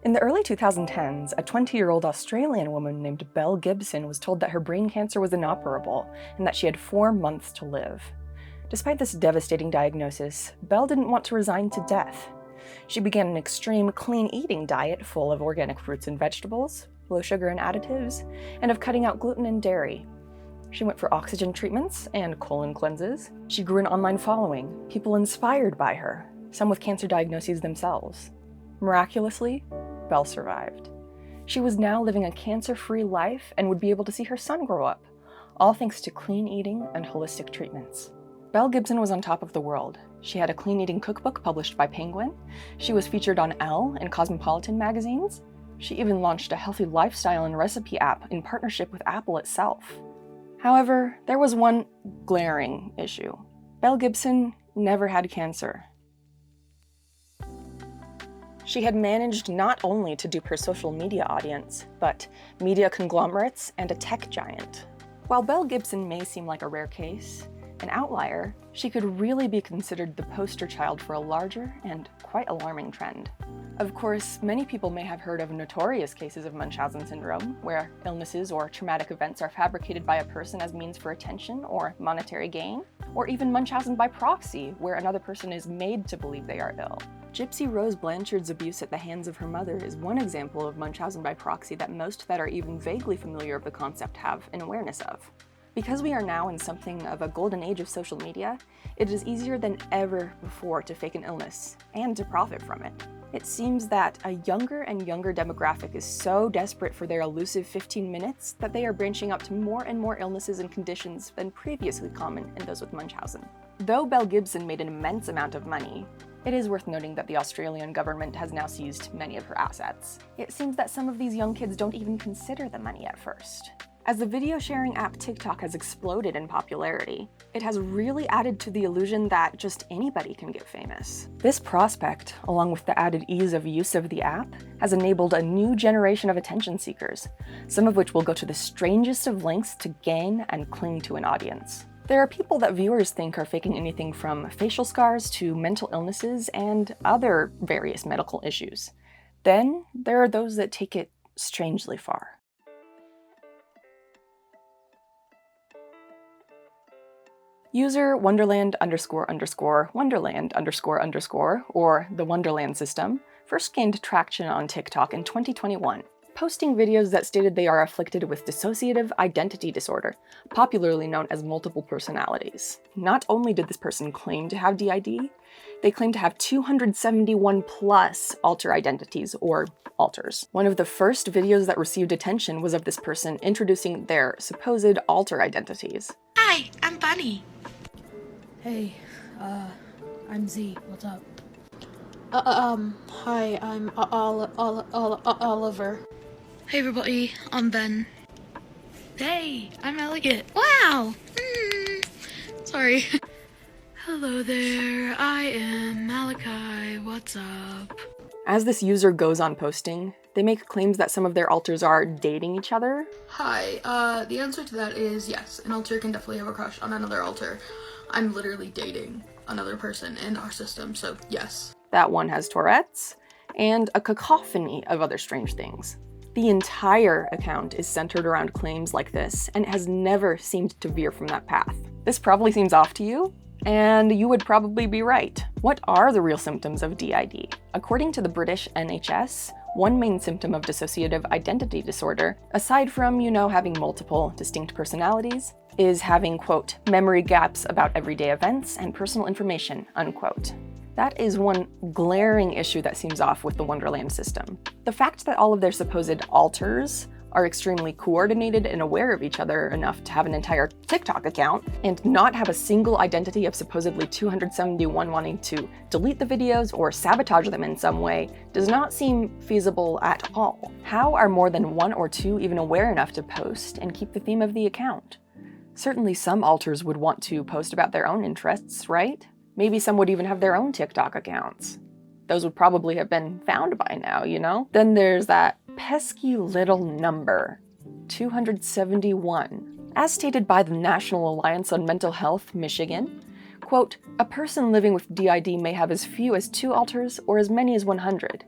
In the early 2010s, a 20-year-old Australian woman named Belle Gibson was told that her brain cancer was inoperable and that she had 4 months to live. Despite this devastating diagnosis, Belle didn't want to resign to death. She began an extreme clean-eating diet full of organic fruits and vegetables, low sugar and additives, and of cutting out gluten and dairy. She went for oxygen treatments and colon cleanses. She grew an online following, people inspired by her, some with cancer diagnoses themselves. Miraculously, Belle survived. She was now living a cancer-free life and would be able to see her son grow up, all thanks to clean eating and holistic treatments. Belle Gibson was on top of the world. She had a clean eating cookbook published by Penguin. She was featured on Elle and Cosmopolitan magazines. She even launched a healthy lifestyle and recipe app in partnership with Apple itself. However, there was one glaring issue. Belle Gibson never had cancer. She had managed not only to dupe her social media audience, but media conglomerates and a tech giant. While Belle Gibson may seem like a rare case, an outlier, she could really be considered the poster child for a larger and quite alarming trend. Of course, many people may have heard of notorious cases of Munchausen syndrome, where illnesses or traumatic events are fabricated by a person as means for attention or monetary gain, or even Munchausen by proxy, where another person is made to believe they are ill. Gypsy Rose Blanchard's abuse at the hands of her mother is one example of Munchausen by proxy that most that are even vaguely familiar with the concept have an awareness of. Because we are now in something of a golden age of social media, it is easier than ever before to fake an illness and to profit from it. It seems that a younger and younger demographic is so desperate for their elusive 15 minutes that they are branching out to more and more illnesses and conditions than previously common in those with Munchausen. Though Belle Gibson made an immense amount of money, it is worth noting that the Australian government has now seized many of her assets. It seems that some of these young kids don't even consider the money at first. As the video sharing app TikTok has exploded in popularity, it has really added to the illusion that just anybody can get famous. This prospect, along with the added ease of use of the app, has enabled a new generation of attention seekers, some of which will go to the strangest of lengths to gain and cling to an audience. There are people that viewers think are faking anything from facial scars to mental illnesses and other various medical issues. Then there are those that take it strangely far. User Wonderland Wonderland or the Wonderland system, first gained traction on TikTok in 2021, posting videos that stated they are afflicted with dissociative identity disorder, popularly known as multiple personalities. Not only did this person claim to have DID, they claimed to have 271 plus alter identities, or alters. One of the first videos that received attention was of this person introducing their supposed alter identities. Hi, I'm Bunny. Hey, I'm Z. What's up? Hi, I'm Oliver. Hey everybody, I'm Ben. Hey, I'm Elegant. Wow! Sorry. Hello there, I am Malachi. What's up? As this user goes on posting, they make claims that some of their alters are dating each other. Hi, the answer to that is yes. An alter can definitely have a crush on another alter. I'm literally dating another person in our system, so yes. That one has Tourette's, and a cacophony of other strange things. The entire account is centered around claims like this, and has never seemed to veer from that path. This probably seems off to you, and you would probably be right. What are the real symptoms of DID? According to the British NHS, one main symptom of dissociative identity disorder, aside from, having multiple distinct personalities, is having, quote, memory gaps about everyday events and personal information, unquote. That is one glaring issue that seems off with the Wonderland system. The fact that all of their supposed alters are extremely coordinated and aware of each other enough to have an entire TikTok account and not have a single identity of supposedly 271 wanting to delete the videos or sabotage them in some way does not seem feasible at all. How are more than 1 or 2 even aware enough to post and keep the theme of the account? Certainly some alters would want to post about their own interests, right? Maybe some would even have their own TikTok accounts. Those would probably have been found by now, Then there's that pesky little number, 271. As stated by the National Alliance on Mental Health, Michigan, quote, a person living with DID may have as few as 2 alters or as many as 100.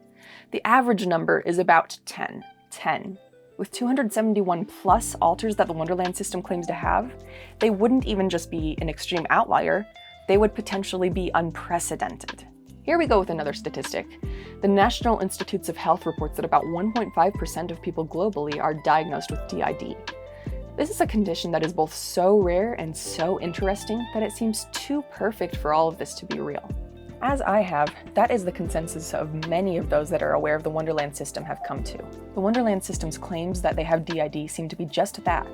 the average number is about 10. 10. With 271 plus alters that the Wonderland system claims to have, they wouldn't even just be an extreme outlier, they would potentially be unprecedented. Here we go with another statistic. The National Institutes of Health reports that about 1.5% of people globally are diagnosed with DID. This is a condition that is both so rare and so interesting that it seems too perfect for all of this to be real. As I have, that is the consensus of many of those that are aware of the Wonderland system have come to. The Wonderland system's claims that they have DID seem to be just that.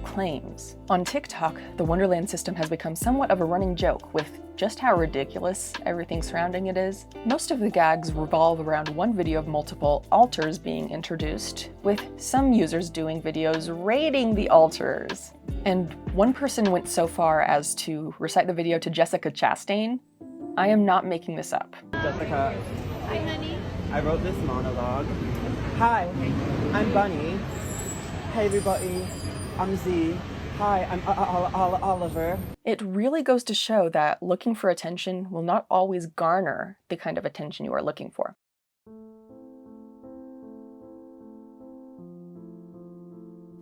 Claims. On TikTok, the Wonderland system has become somewhat of a running joke with just how ridiculous everything surrounding it is. Most of the gags revolve around one video of multiple alters being introduced, with some users doing videos rating the alters. And one person went so far as to recite the video to Jessica Chastain. I am not making this up. Jessica. Hi, honey. I wrote this monologue. Hi, I'm Bunny. Hey, everybody. I'm Z. Hi, I'm Oliver. It really goes to show that looking for attention will not always garner the kind of attention you are looking for.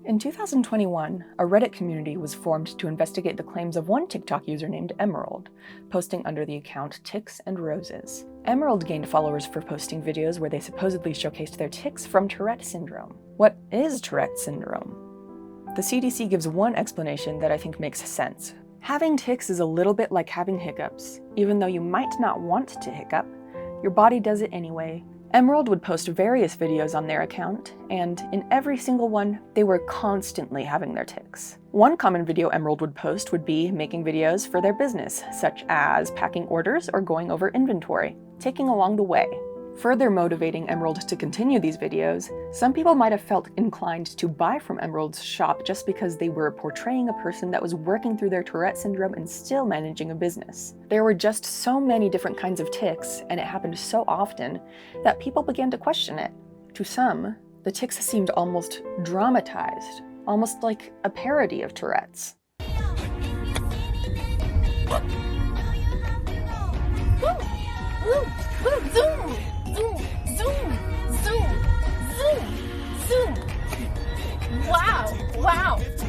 In 2021, a Reddit community was formed to investigate the claims of one TikTok user named Emerald, posting under the account Tics and Roses. Emerald gained followers for posting videos where they supposedly showcased their tics from Tourette syndrome. What is Tourette syndrome? The CDC gives one explanation that I think makes sense. Having tics is a little bit like having hiccups. Even though you might not want to hiccup, your body does it anyway. Emerald would post various videos on their account, and in every single one, they were constantly having their tics. One common video Emerald would post would be making videos for their business, such as packing orders or going over inventory, taking along the way. Further motivating Emerald to continue these videos, some people might have felt inclined to buy from Emerald's shop just because they were portraying a person that was working through their Tourette syndrome and still managing a business. There were just so many different kinds of tics, and it happened so often, that people began to question it. To some, the tics seemed almost dramatized, almost like a parody of Tourette's.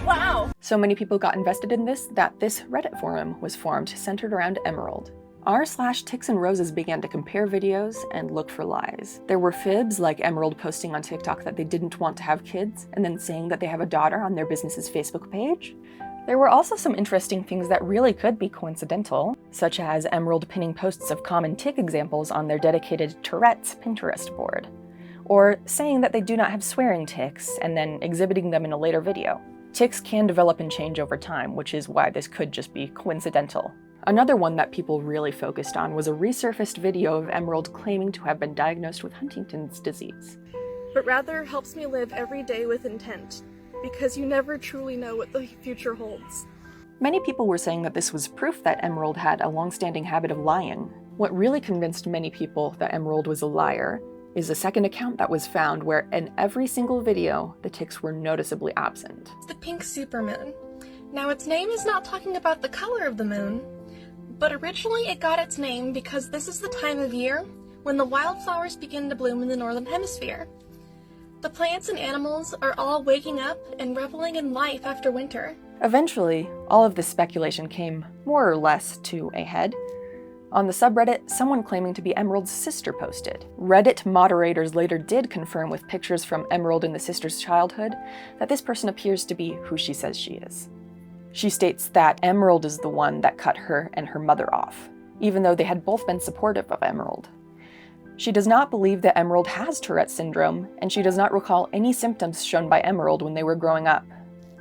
Wow. So many people got invested in this that this Reddit forum was formed centered around Emerald. r/Tics and Roses began to compare videos and look for lies. There were fibs like Emerald posting on TikTok that they didn't want to have kids and then saying that they have a daughter on their business's Facebook page. There were also some interesting things that really could be coincidental, such as Emerald pinning posts of common tic examples on their dedicated Tourette's Pinterest board, or saying that they do not have swearing tics and then exhibiting them in a later video. Tics can develop and change over time, which is why this could just be coincidental. Another one that people really focused on was a resurfaced video of Emerald claiming to have been diagnosed with Huntington's disease. But rather helps me live every day with intent, because you never truly know what the future holds. Many people were saying that this was proof that Emerald had a long-standing habit of lying. What really convinced many people that Emerald was a liar is a second account that was found where in every single video, the tics were noticeably absent. The pink supermoon. Now its name is not talking about the color of the moon, but originally it got its name because this is the time of year when the wildflowers begin to bloom in the northern hemisphere. The plants and animals are all waking up and reveling in life after winter. Eventually, all of this speculation came more or less to a head. On the subreddit, someone claiming to be Emerald's sister posted. Reddit moderators later did confirm with pictures from Emerald and the sister's childhood that this person appears to be who she says she is. She states that Emerald is the one that cut her and her mother off, even though they had both been supportive of Emerald. She does not believe that Emerald has Tourette syndrome, and she does not recall any symptoms shown by Emerald when they were growing up.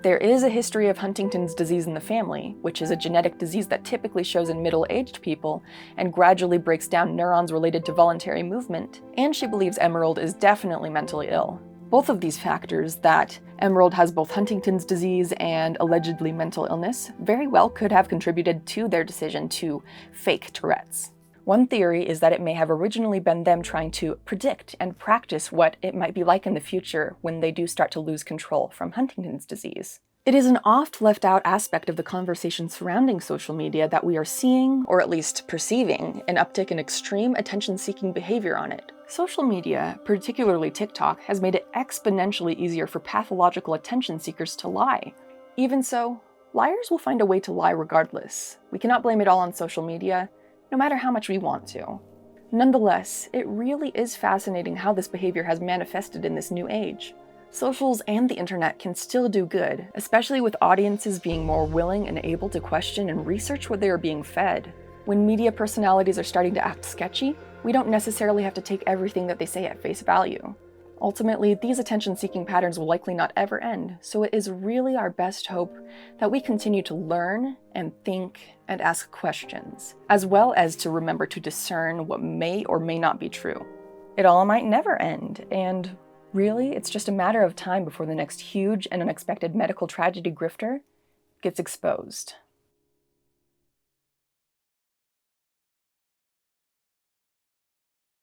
There is a history of Huntington's disease in the family, which is a genetic disease that typically shows in middle-aged people and gradually breaks down neurons related to voluntary movement, and she believes Emerald is definitely mentally ill. Both of these factors, that Emerald has both Huntington's disease and allegedly mental illness, very well could have contributed to their decision to fake Tourette's. One theory is that it may have originally been them trying to predict and practice what it might be like in the future when they do start to lose control from Huntington's disease. It is an oft left out aspect of the conversation surrounding social media that we are seeing, or at least perceiving, an uptick in extreme attention-seeking behavior on it. Social media, particularly TikTok, has made it exponentially easier for pathological attention seekers to lie. Even so, liars will find a way to lie regardless. We cannot blame it all on social media, no matter how much we want to. Nonetheless, it really is fascinating how this behavior has manifested in this new age. Socials and the internet can still do good, especially with audiences being more willing and able to question and research what they are being fed. When media personalities are starting to act sketchy, we don't necessarily have to take everything that they say at face value. Ultimately, these attention-seeking patterns will likely not ever end, so it is really our best hope that we continue to learn and think and ask questions, as well as to remember to discern what may or may not be true. It all might never end, and really, it's just a matter of time before the next huge and unexpected medical tragedy grifter gets exposed.